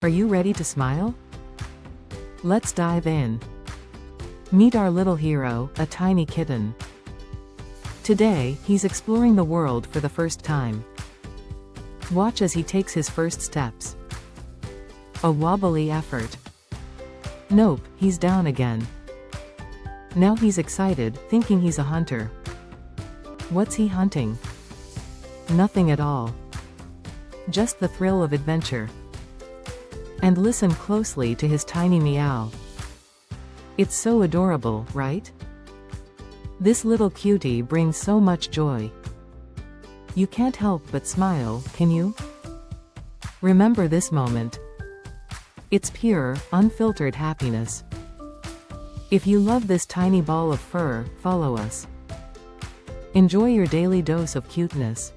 Are you ready to smile? Let's dive in. Meet our little hero, a tiny kitten. Today, he's exploring the world for the first time. Watch as he takes his first steps. A wobbly effort. Nope, he's down again. Now he's excited, thinking he's a hunter. What's he hunting? Nothing at all. Just the thrill of adventure. And listen closely to his tiny meow. It's so adorable, right? This little cutie brings so much joy. You can't help but smile, can you? Remember this moment. It's pure, unfiltered happiness. If you love this tiny ball of fur, follow us. Enjoy your daily dose of cuteness.